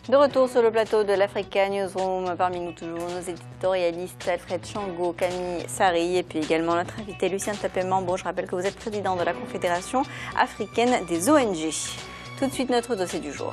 De retour sur le plateau de l'Africa Newsroom, parmi nous toujours nos éditorialistes Alfred Chango, Camille Sari et puis également notre invité Lucien Tapé-Mambo. Je rappelle que vous êtes président de la Confédération africaine des ONG. Tout de suite notre dossier du jour.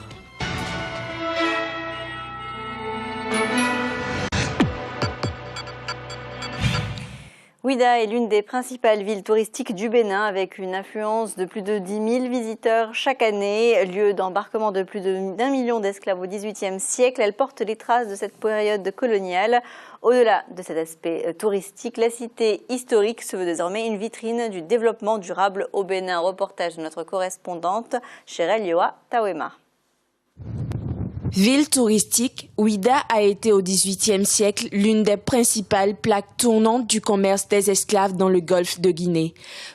Ouidah est l'une des principales villes touristiques du Bénin avec une affluence de plus de 10 000 visiteurs chaque année. Lieu d'embarquement de plus d'1 million d'esclaves au XVIIIe siècle, elle porte les traces de cette période coloniale. Au-delà de cet aspect touristique, la cité historique se veut désormais une vitrine du développement durable au Bénin. Reportage de notre correspondante Chérel Yoa Tawema. Ville touristique, Ouidah a été au XVIIIe siècle l'une des principales plaques tournantes du commerce des esclaves dans le golfe de Guinée.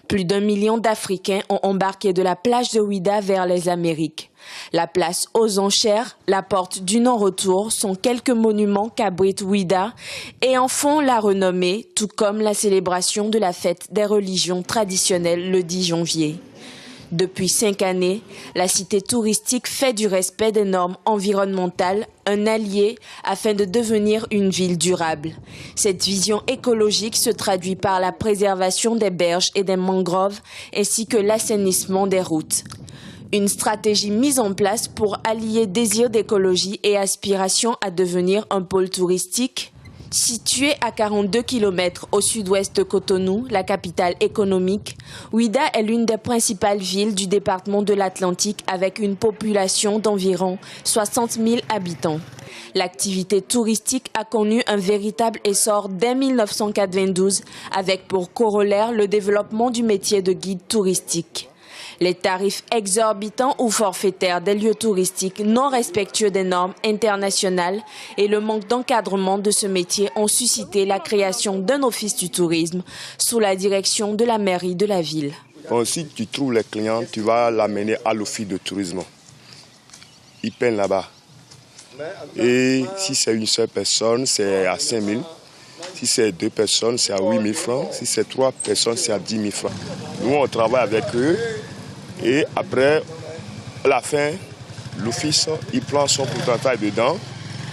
Plus d'1 million d'Africains ont embarqué de la plage de Ouidah vers les Amériques. La place aux enchères, la porte du non-retour sont quelques monuments qu'abrite Ouidah et en font la renommée, tout comme la célébration de la fête des religions traditionnelles le 10 janvier. Depuis 5 années, la cité touristique fait du respect des normes environnementales un allié afin de devenir une ville durable. Cette vision écologique se traduit par la préservation des berges et des mangroves ainsi que l'assainissement des routes. Une stratégie mise en place pour allier désir d'écologie et aspiration à devenir un pôle touristique. Située à 42 km au sud-ouest de Cotonou, la capitale économique, Ouidah est l'une des principales villes du département de l'Atlantique avec une population d'environ 60 000 habitants. L'activité touristique a connu un véritable essor dès 1992 avec pour corollaire le développement du métier de guide touristique. Les tarifs exorbitants ou forfaitaires des lieux touristiques non respectueux des normes internationales et le manque d'encadrement de ce métier ont suscité la création d'un office du tourisme sous la direction de la mairie de la ville. Bon, si tu trouves les clients, tu vas l'amener à l'office de tourisme. Ils peinent là-bas. Et si c'est une seule personne, c'est à 5 000. Si c'est 2 personnes, c'est à 8 000 francs. Si c'est 3 personnes, c'est à 10 000 francs. Nous, on travaille avec eux. Et après, à la fin, l'office, il prend son pourcentage dedans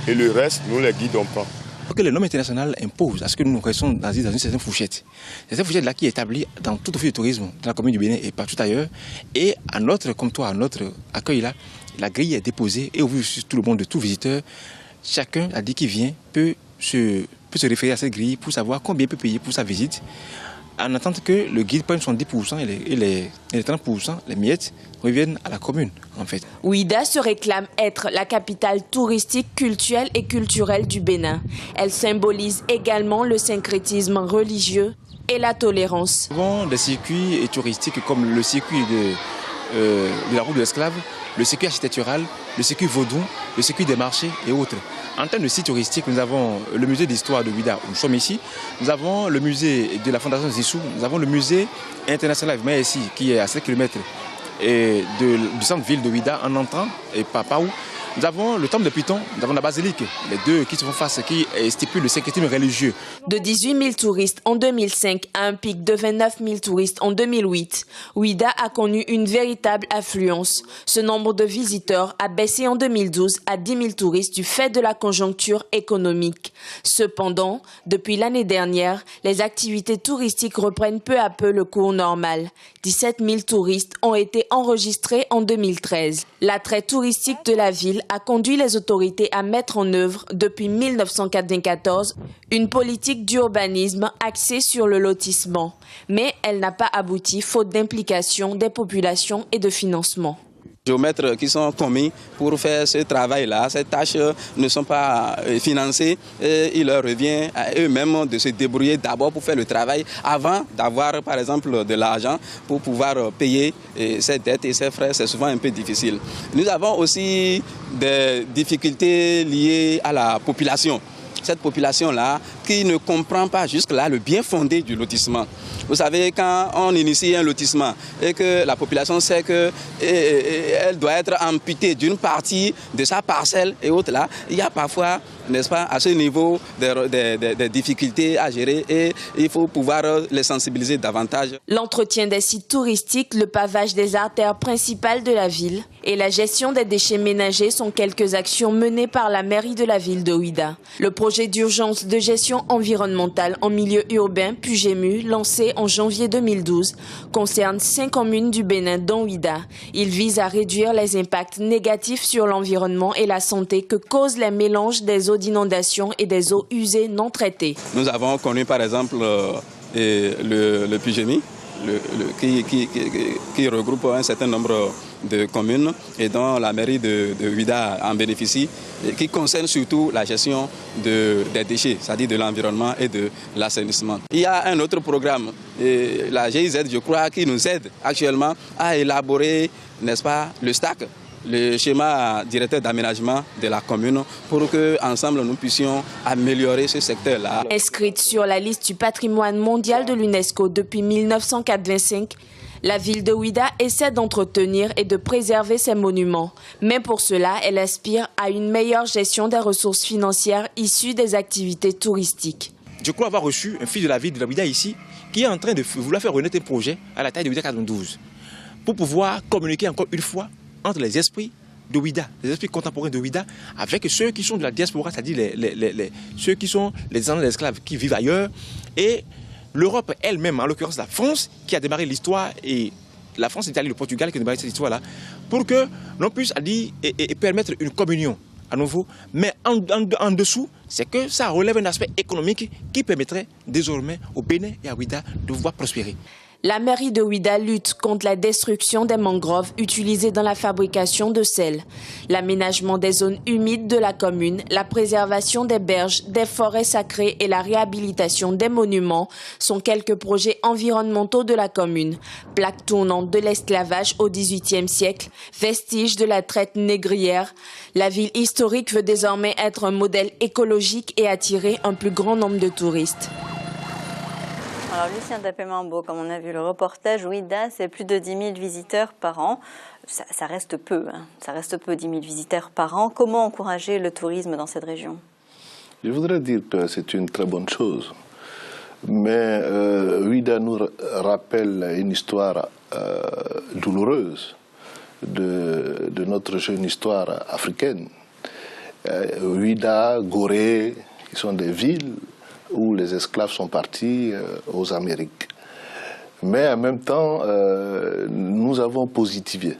et le reste, nous les guides, on prend. Que les normes internationales imposent à ce que nous restons dans une certaine fourchette. C'est cette fourchette-là qui est établie dans tout office de tourisme de la commune du Bénin et partout ailleurs. Et à notre, comme toi, à notre accueil-là, la grille est déposée et au vu de tout le monde, de tout visiteur, chacun a dit qu'il vient peut se référer à cette grille pour savoir combien il peut payer pour sa visite, en attendant que le guide prenne son 10% et les 30%, les miettes, reviennent à la commune, en fait. Ouidah se réclame être la capitale touristique, culturelle et culturelle du Bénin. Elle symbolise également le syncrétisme religieux et la tolérance. Nous avons des circuits touristiques comme le circuit de la route de l'esclave, le circuit architectural, le circuit vaudou, le circuit des marchés et autres. En termes de sites touristiques, nous avons le musée d'histoire de Ouidah, où nous sommes ici. Nous avons le musée de la Fondation Zissou. Nous avons le musée international ici, qui est à 7 km du centre-ville de Ouidah, en entrant, et Papaou. Nous avons le temple de Python, nous avons la basilique, les deux qui se font face, qui stipulent le syncrétisme religieux. De 18 000 touristes en 2005 à un pic de 29 000 touristes en 2008, Ouidah a connu une véritable affluence. Ce nombre de visiteurs a baissé en 2012 à 10 000 touristes du fait de la conjoncture économique. Cependant, depuis l'année dernière, les activités touristiques reprennent peu à peu le cours normal. 17 000 touristes ont été enregistrés en 2013. L'attrait touristique de la ville a conduit les autorités à mettre en œuvre, depuis 1994, une politique d'urbanisme axée sur le lotissement. Mais elle n'a pas abouti faute d'implication des populations et de financement. Les géomètres qui sont commis pour faire ce travail-là, ces tâches ne sont pas financées et il leur revient à eux-mêmes de se débrouiller d'abord pour faire le travail avant d'avoir par exemple de l'argent pour pouvoir payer ces dettes et ces frais. C'est souvent un peu difficile. Nous avons aussi des difficultés liées à la population. cette population-là qui ne comprend pas jusque-là le bien fondé du lotissement. Vous savez, quand on initie un lotissement et que la population sait qu'elle doit être amputée d'une partie de sa parcelle et autres là, il y a parfois, n'est-ce pas, à ce niveau des difficultés à gérer et il faut pouvoir les sensibiliser davantage. L'entretien des sites touristiques, le pavage des artères principales de la ville et la gestion des déchets ménagers sont quelques actions menées par la mairie de la ville de Ouidah. Le projet d'urgence de gestion environnementale en milieu urbain PUGEMU, lancé en janvier 2012, concerne 5 communes du Bénin dont Ouidah. Il vise à réduire les impacts négatifs sur l'environnement et la santé que causent les mélanges des eaux d'inondation et des eaux usées non traitées. Nous avons connu par exemple le PUGEMI, qui regroupe un certain nombre de communes et dont la mairie de Ouidah en bénéficie, et qui concerne surtout la gestion des déchets, c'est-à-dire de l'environnement et de l'assainissement. Il y a un autre programme, la GIZ, je crois, qui nous aide actuellement à élaborer, n'est-ce pas, le STAC, le schéma directeur d'aménagement de la commune, pour qu'ensemble nous puissions améliorer ce secteur-là. Inscrite sur la liste du patrimoine mondial de l'UNESCO depuis 1985, la ville de Ouidah essaie d'entretenir et de préserver ses monuments. Mais pour cela, elle aspire à une meilleure gestion des ressources financières issues des activités touristiques. Je crois avoir reçu un fils de la ville de Ouidah ici qui est en train de vouloir faire renaître un projet à la taille de Ouidah 92 pour pouvoir communiquer encore une fois entre les esprits de Ouidah, les esprits contemporains de Ouidah, avec ceux qui sont de la diaspora, c'est-à-dire ceux qui sont les descendants d'esclaves qui vivent ailleurs, et l'Europe elle-même, en l'occurrence la France, qui a démarré l'histoire, et la France, l'Italie, le Portugal qui ont démarré cette histoire-là, pour que l'on puisse et permettre une communion à nouveau. Mais en dessous, c'est que ça relève un aspect économique qui permettrait désormais au Bénin et à Ouidah de pouvoir prospérer. La mairie de Ouidah lutte contre la destruction des mangroves utilisées dans la fabrication de sel. L'aménagement des zones humides de la commune, la préservation des berges, des forêts sacrées et la réhabilitation des monuments sont quelques projets environnementaux de la commune. Plaque tournante de l'esclavage au XVIIIe siècle, vestige de la traite négrière, la ville historique veut désormais être un modèle écologique et attirer un plus grand nombre de touristes. Alors Lucien Tapé-Mambo, comme on a vu le reportage, Ouidah, c'est plus de 10 000 visiteurs par an. Ça reste peu, hein. Ça reste peu, 10 000 visiteurs par an. Comment encourager le tourisme dans cette région? Je voudrais dire que c'est une très bonne chose. Mais Ouidah nous rappelle une histoire douloureuse de notre jeune histoire africaine. Ouidah, Gorée, qui sont des villes où les esclaves sont partis aux Amériques. Mais en même temps, nous avons positivé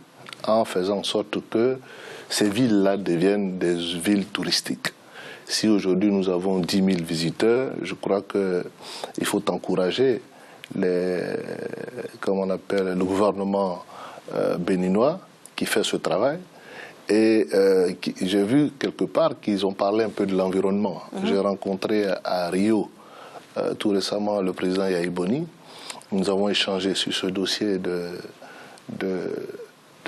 en faisant en sorte que ces villes-là deviennent des villes touristiques. Si aujourd'hui nous avons 10 000 visiteurs, je crois qu'il faut encourager le gouvernement béninois qui fait ce travail. Et j'ai vu quelque part qu'ils ont parlé un peu de l'environnement. J'ai rencontré à Rio tout récemment le président Yahi Boni. Nous avons échangé sur ce dossier de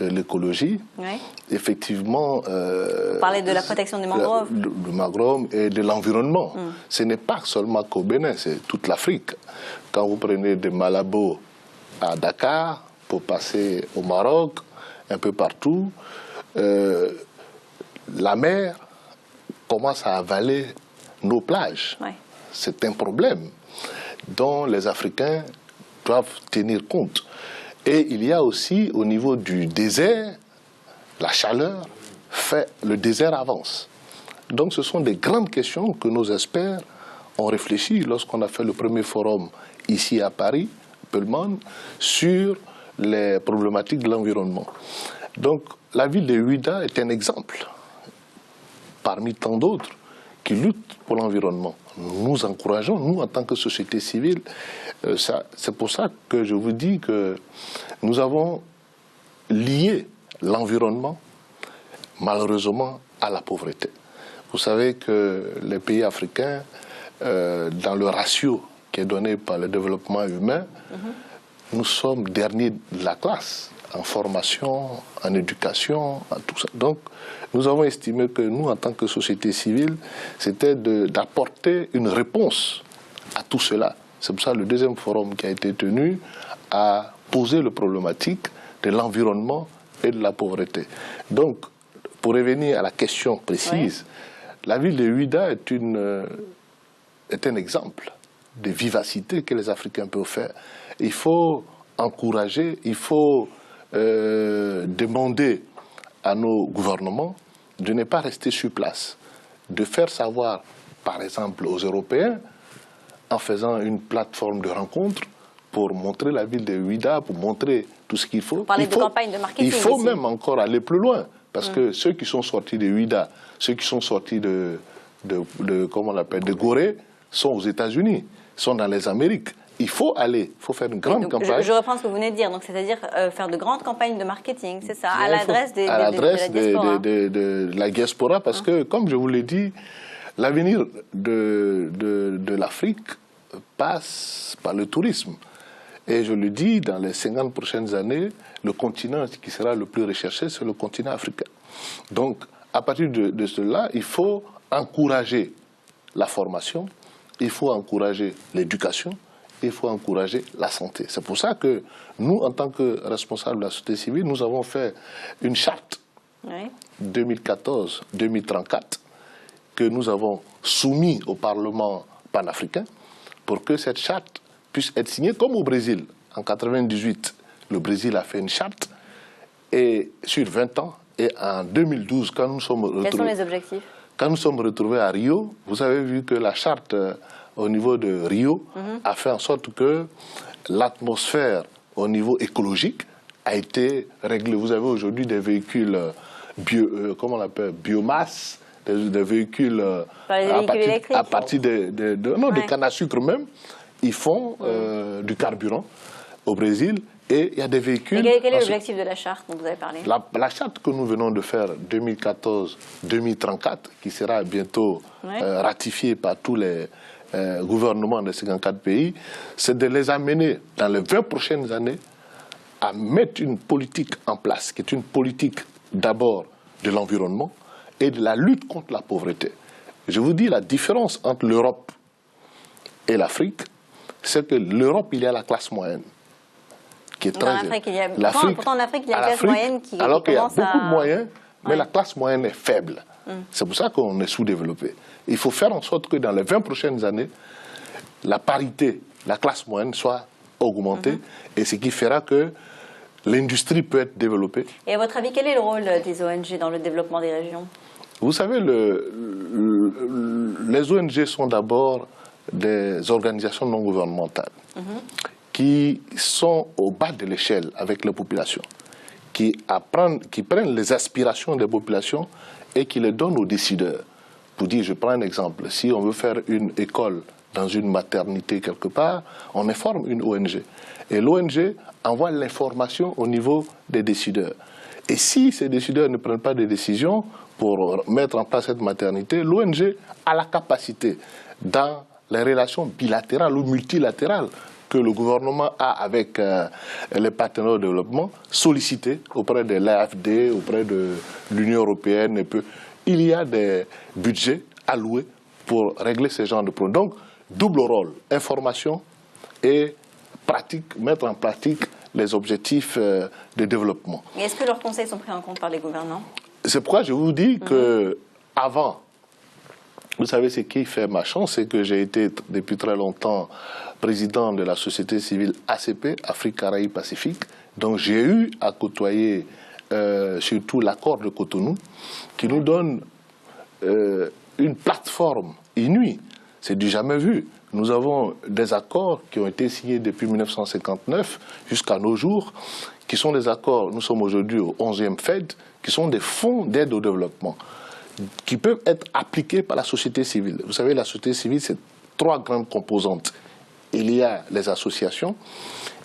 l'écologie. Oui. Effectivement... Vous parlez de la protection des mangroves. De mangroves et de l'environnement. Ce n'est pas seulement qu'au Bénin, c'est toute l'Afrique. Quand vous prenez de Malabo à Dakar, pour passer au Maroc, un peu partout, la mer commence à avaler nos plages. Ouais. C'est un problème dont les Africains doivent tenir compte. Et il y a aussi au niveau du désert, la chaleur fait le désert avance. Donc ce sont des grandes questions que nos experts ont réfléchi lorsqu'on a fait le premier forum ici à Paris, Pullman, sur les problématiques de l'environnement. Donc la ville de Ouidah est un exemple, parmi tant d'autres, qui luttent pour l'environnement. Nous encourageons, nous en tant que société civile, c'est pour ça que je vous dis que nous avons lié l'environnement, malheureusement, à la pauvreté. Vous savez que les pays africains, dans le ratio qui est donné par le développement humain, nous sommes derniers de la classe en formation, en éducation, en tout ça. Donc, nous avons estimé que nous, en tant que société civile, c'était d'apporter une réponse à tout cela. C'est pour ça que le deuxième forum qui a été tenu a posé la problématique de l'environnement et de la pauvreté. Donc, pour revenir à la question précise, la ville de Ouidah est un exemple de vivacité que les Africains peuvent faire. Il faut encourager, il faut demander à nos gouvernements de ne pas rester sur place, de faire savoir, par exemple, aux Européens, en faisant une plateforme de rencontre pour montrer la ville de Ouidah, pour montrer tout ce qu'il faut. Parler de campagne de marketing. Il faut ici. même encore aller plus loin, parce que ceux qui sont sortis de Ouidah, ceux qui sont sortis comment on l'appelle, de Gorée, sont aux États-Unis, sont dans les Amériques. Il faut aller, il faut faire une grande campagne. Je reprends ce que vous venez de dire, c'est-à-dire faire de grandes campagnes de marketing, c'est ça, à l'adresse de la diaspora, parce que, comme je vous l'ai dit, l'avenir de l'Afrique passe par le tourisme. Et je le dis, dans les 50 prochaines années, le continent qui sera le plus recherché, c'est le continent africain. Donc, à partir de cela, il faut encourager la formation, il faut encourager l'éducation, il faut encourager la santé. C'est pour ça que nous, en tant que responsables de la société civile, nous avons fait une charte 2014-2034 que nous avons soumise au Parlement panafricain pour que cette charte puisse être signée comme au Brésil. En 1998, le Brésil a fait une charte et sur 20 ans. Et en 2012, quand nous sommes retrouvés... Quels sont les objectifs? Quand nous sommes retrouvés à Rio, vous avez vu que la charte au niveau de Rio a fait en sorte que l'atmosphère au niveau écologique a été réglée. Vous avez aujourd'hui des véhicules comment on l'appelle, biomasse, des véhicules à partir des cannes à sucre même. Ils font du carburant au Brésil. Et il y a des véhicules... Et quel est l'objectif de la charte dont vous avez parlé? La charte que nous venons de faire, 2014-2034, qui sera bientôt ratifiée par tous les gouvernements de 54 pays, c'est de les amener dans les 20 prochaines années à mettre une politique en place, qui est une politique d'abord de l'environnement et de la lutte contre la pauvreté. Je vous dis, la différence entre l'Europe et l'Afrique, c'est que l'Europe, il y a la classe moyenne. Pourtant, en Afrique, il y a une classe moyenne qui alors qu'il y a commence beaucoup de moyens, mais la classe moyenne est faible. C'est pour ça qu'on est sous-développé. Il faut faire en sorte que dans les 20 prochaines années, la parité, la classe moyenne soit augmentée, et ce qui fera que l'industrie peut être développée. Et à votre avis, quel est le rôle des ONG dans le développement des régions? Vous savez, les ONG sont d'abord des organisations non gouvernementales qui sont au bas de l'échelle avec les populations, qui prennent les aspirations des populations et qui les donnent aux décideurs. Pour dire, je prends un exemple, si on veut faire une école dans une maternité quelque part, on informe une ONG. Et l'ONG envoie l'information au niveau des décideurs. Et si ces décideurs ne prennent pas de décisions pour mettre en place cette maternité, l'ONG a la capacité, dans les relations bilatérales ou multilatérales que le gouvernement a avec les partenaires de développement, solliciter auprès de l'AFD, auprès de l'Union européenne. Il y a des budgets alloués pour régler ce genre de problèmes. Donc, double rôle, information et pratique, mettre en pratique les objectifs de développement. Et est-ce que leurs conseils sont pris en compte par les gouvernants? C'est pourquoi je vous dis qu'avant, vous savez ce qui fait ma chance, c'est que j'ai été depuis très longtemps président de la société civile ACP, Afrique, Caraïbes, Pacifique. Donc j'ai eu à côtoyer surtout l'accord de Cotonou, qui nous donne une plateforme inouïe. C'est du jamais vu. Nous avons des accords qui ont été signés depuis 1959 jusqu'à nos jours, qui sont des accords, nous sommes aujourd'hui au 11e FED, qui sont des fonds d'aide au développement, qui peuvent être appliqués par la société civile. Vous savez, la société civile, c'est 3 grandes composantes. Il y a les associations,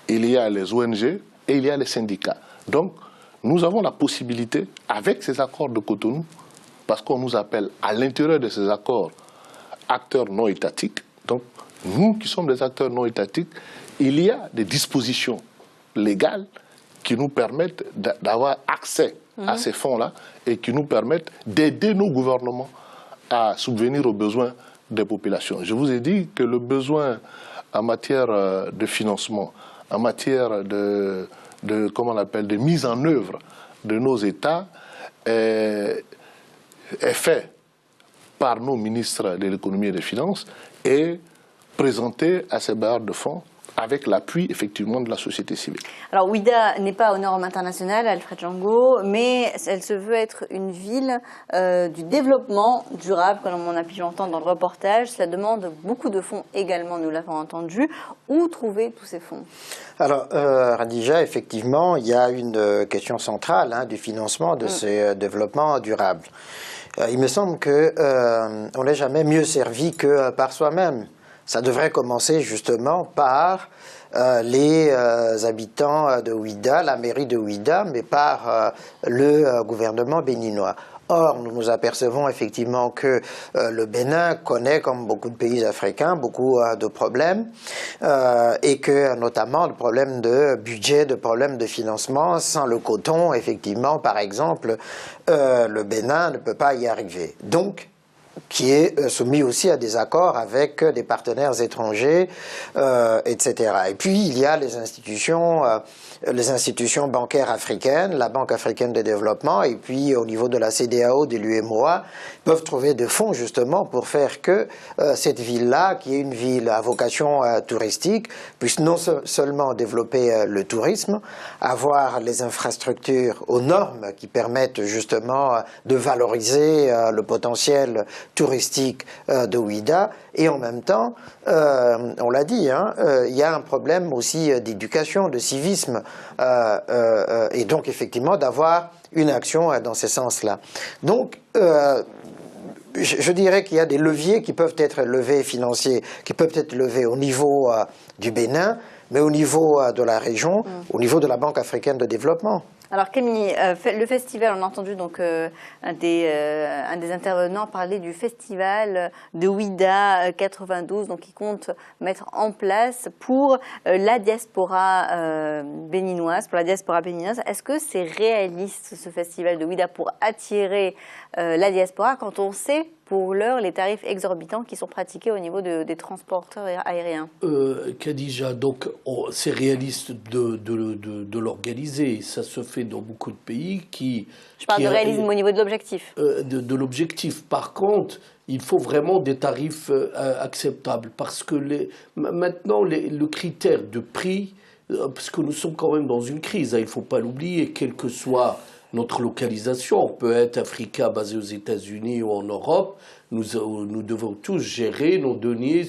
il y a les ONG et il y a les syndicats. Donc, nous avons la possibilité, avec ces accords de Cotonou, parce qu'on nous appelle à l'intérieur de ces accords acteurs non étatiques, donc nous qui sommes des acteurs non étatiques, il y a des dispositions légales qui nous permettent d'avoir accès à ces fonds-là et qui nous permettent d'aider nos gouvernements à subvenir aux besoins des populations. Je vous ai dit que le besoin en matière de financement, en matière comment on appelle, de mise en œuvre de nos États est fait par nos ministres de l'économie et des finances et présenté à ces bailleurs de fonds avec l'appui effectivement de la société civile. Alors Ouidah n'est pas aux normes internationales, Alfred Django, mais elle se veut être une ville du développement durable, comme on a pu l'entendre dans le reportage. Cela demande beaucoup de fonds également, nous l'avons entendu. Où trouver tous ces fonds? Alors, Radija, effectivement, il y a une question centrale du financement de ce développement durable. Il me semble qu'on n'est jamais mieux servi que par soi-même. Ça devrait commencer justement par les habitants de Ouidah, la mairie de Ouidah, mais par le gouvernement béninois. Or, nous nous apercevons effectivement que le Bénin connaît, comme beaucoup de pays africains, beaucoup de problèmes et que notamment le problème de budget, de problème de financement, sans le coton, effectivement, par exemple, le Bénin ne peut pas y arriver. Donc, qui est soumis aussi à des accords avec des partenaires étrangers, etc. Et puis, il y a les institutions bancaires africaines, la Banque africaine de développement, et puis au niveau de la CEDEAO, de l'UEMOA, peuvent trouver des fonds justement pour faire que cette ville-là, qui est une ville à vocation touristique, puisse non seulement développer le tourisme, avoir les infrastructures aux normes qui permettent justement de valoriser le potentiel touristique de Ouidah, et en même temps, on l'a dit, il y a un problème aussi d'éducation, de civisme, et donc effectivement d'avoir une action dans ce sens-là. Donc, je dirais qu'il y a des leviers qui peuvent être levés financiers, qui peuvent être levés au niveau du Bénin, mais au niveau de la région, au niveau de la Banque africaine de développement. Alors Camille, le festival, on a entendu donc un des intervenants parler du festival de Ouidah 92, donc qui compte mettre en place pour la diaspora béninoise, Est-ce que c'est réaliste ce festival de Ouidah pour attirer la diaspora quand on sait pour l'heure les tarifs exorbitants qui sont pratiqués au niveau des transporteurs aériens? Khadija, donc c'est réaliste de l'organiser. Ça se fait dans beaucoup de pays qui... Je parle de réalisme au niveau de l'objectif. De l'objectif. Par contre, il faut vraiment des tarifs acceptables parce que maintenant, le critère de prix, parce que nous sommes quand même dans une crise, il ne faut pas l'oublier, quel que soit notre localisation, on peut être africain basé aux États-Unis ou en Europe, nous devons tous gérer nos deniers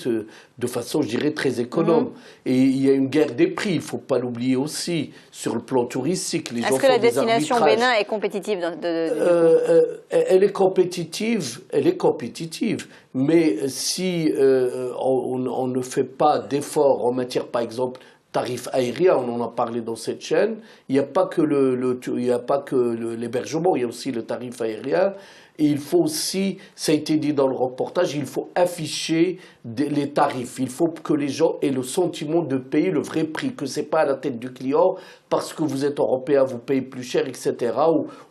de façon, je dirais, très économe. Et il y a une guerre des prix, il ne faut pas l'oublier aussi, sur le plan touristique. Est-ce que la destination Bénin est compétitive Elle est compétitive, mais si on ne fait pas d'efforts en matière, par exemple, tarifs aériens, on en a parlé dans cette chaîne, il n'y a pas que l'hébergement, il y a aussi le tarif aérien. Et il faut aussi, ça a été dit dans le reportage, il faut afficher les tarifs. Il faut que les gens aient le sentiment de payer le vrai prix, que ce n'est pas à la tête du client, parce que vous êtes européen, vous payez plus cher, etc.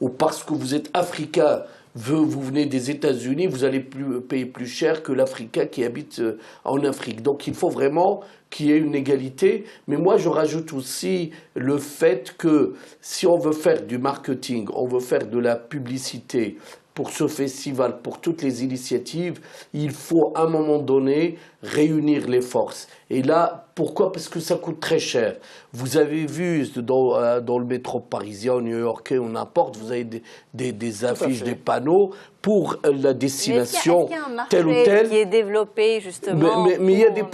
Ou parce que vous êtes africain, vous venez des États-Unis, vous allez payer plus cher que l'Africain qui habite en Afrique. Donc il faut vraiment qu'il y ait une égalité. Mais moi, je rajoute aussi le fait que si on veut faire du marketing, on veut faire de la publicité pour ce festival, pour toutes les initiatives, il faut à un moment donné réunir les forces. Et là, pourquoi? Parce que ça coûte très cher. Vous avez vu dans le métro parisien, new-yorkais ou n'importe, vous avez des affiches, des panneaux pour la destination telle ou telle. Qui est développé justement. Mais il y a des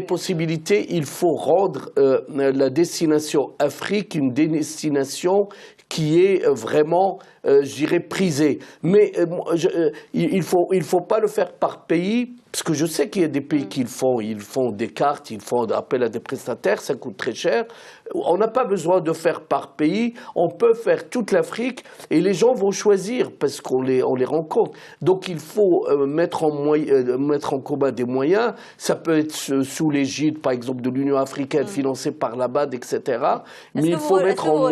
possibilités, il faut rendre la destination Afrique une destination qui est vraiment, je dirais, prisée. Mais il faut pas le faire par pays, Parce que je sais qu'il y a des pays qui le font, ils font des cartes, ils font appel à des prestataires, ça coûte très cher. On n'a pas besoin de faire par pays, on peut faire toute l'Afrique et les gens vont choisir parce qu'on les rencontre. Donc il faut mettre en commun des moyens, ça peut être sous l'égide par exemple de l'Union africaine financée par la BAD, etc. Mais il faut mettre en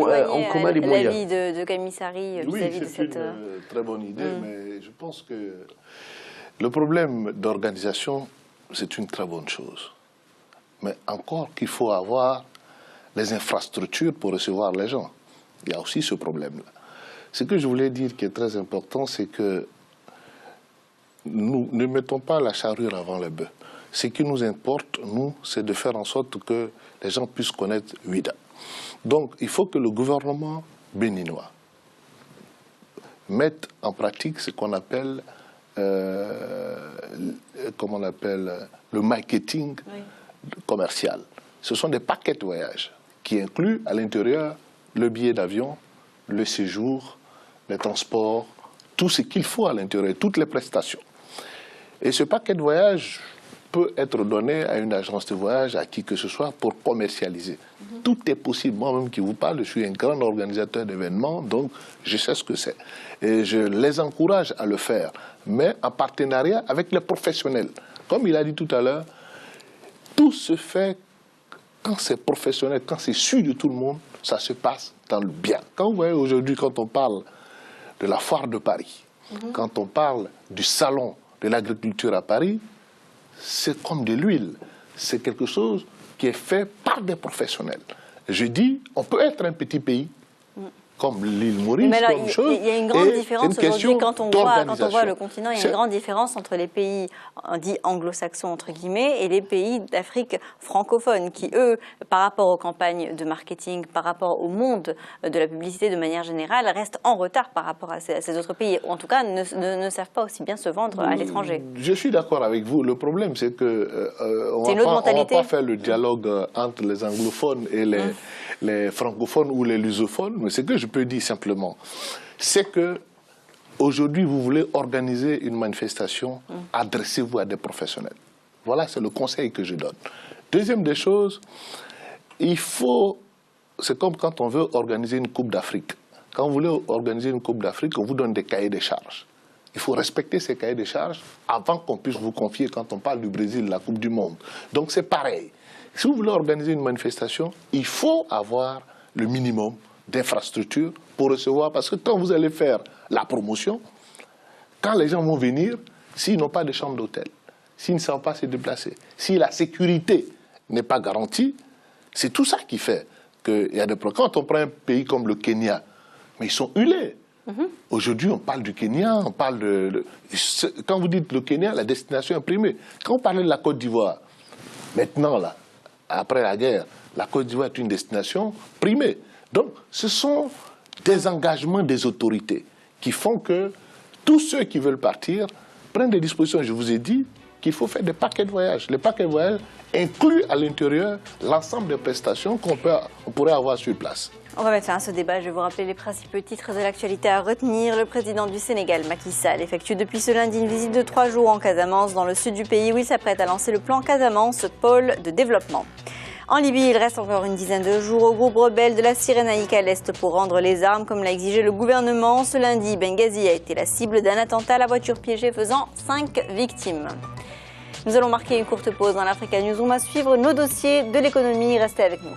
commun les moyens. L'avis de Camille Sarri vis-à-vis de cette... une très bonne idée, mais je pense que le problème d'organisation, c'est une très bonne chose. Mais encore qu'il faut avoir les infrastructures pour recevoir les gens. Il y a aussi ce problème-là. Ce que je voulais dire qui est très important, c'est que nous ne mettons pas la charrue avant le bœuf. Ce qui nous importe, nous, c'est de faire en sorte que les gens puissent connaître Ouida. Donc, il faut que le gouvernement béninois mette en pratique ce qu'on appelle le marketing commercial. Ce sont des paquets de voyage qui incluent à l'intérieur le billet d'avion, le séjour, les transports, tout ce qu'il faut à l'intérieur, toutes les prestations. Et ce paquet de voyage peut être donné à une agence de voyage, à qui que ce soit, pour commercialiser. Tout est possible. Moi-même qui vous parle, je suis un grand organisateur d'événements, donc je sais ce que c'est. Et je les encourage à le faire, mais en partenariat avec les professionnels. Comme il a dit tout à l'heure, tout se fait quand c'est professionnel, quand c'est su de tout le monde, ça se passe dans le bien. Quand vous voyez aujourd'hui, quand on parle de la foire de Paris, quand on parle du salon de l'agriculture à Paris, c'est comme de l'huile. C'est quelque chose qui est fait par des professionnels. Je dis, on peut être un petit pays, comme l'île Maurice, mais alors, comme chose. Il y a une grande différence aujourd'hui quand on voit le continent. Il y a une grande différence entre les pays dits anglo-saxons, entre guillemets, et les pays d'Afrique francophone, qui, eux, par rapport aux campagnes de marketing, par rapport au monde de la publicité de manière générale, restent en retard par rapport à ces autres pays, ou en tout cas ne savent pas aussi bien se vendre à l'étranger. Je suis d'accord avec vous. Le problème, c'est qu'on ne va pas faire le dialogue entre les anglophones et les francophones ou les lusophones, mais ce que je peux dire simplement, c'est que aujourd'hui vous voulez organiser une manifestation, adressez-vous à des professionnels. Voilà, c'est le conseil que je donne. Deuxième des choses, c'est comme quand on veut organiser une Coupe d'Afrique. Quand vous voulez organiser une Coupe d'Afrique, on vous donne des cahiers de charges. Il faut respecter ces cahiers de charges avant qu'on puisse vous confier, quand on parle du Brésil, la Coupe du Monde. Donc c'est pareil. Si vous voulez organiser une manifestation, il faut avoir le minimum d'infrastructures pour recevoir, parce que quand vous allez faire la promotion, quand les gens vont venir, s'ils n'ont pas de chambre d'hôtel, s'ils ne savent pas se déplacer, si la sécurité n'est pas garantie, c'est tout ça qui fait qu'il y a des problèmes. Quand on prend un pays comme le Kenya, mais ils sont huilés. Aujourd'hui, on parle du Kenya, on parle quand vous dites le Kenya, la destination est primée. Quand on parlait de la Côte d'Ivoire, maintenant, là, après la guerre, la Côte d'Ivoire est une destination primée. Donc, ce sont des engagements des autorités qui font que tous ceux qui veulent partir prennent des dispositions. Je vous ai dit qu'il faut faire des paquets de voyage. Les paquets de voyage incluent à l'intérieur l'ensemble des prestations qu'on pourrait avoir sur place. On va mettre fin à ce débat. Je vais vous rappeler les principaux titres de l'actualité à retenir. Le président du Sénégal, Macky Sall, effectue depuis ce lundi une visite de 3 jours en Casamance, dans le sud du pays, où il s'apprête à lancer le plan Casamance, pôle de développement. En Libye, il reste encore une dizaine de jours au groupe rebelle de la Cyrénaïque à l'est pour rendre les armes, comme l'a exigé le gouvernement. Ce lundi, Benghazi a été la cible d'un attentat à la voiture piégée faisant 5 victimes. Nous allons marquer une courte pause dans l'Africa News. On va suivre nos dossiers de l'économie. Restez avec nous.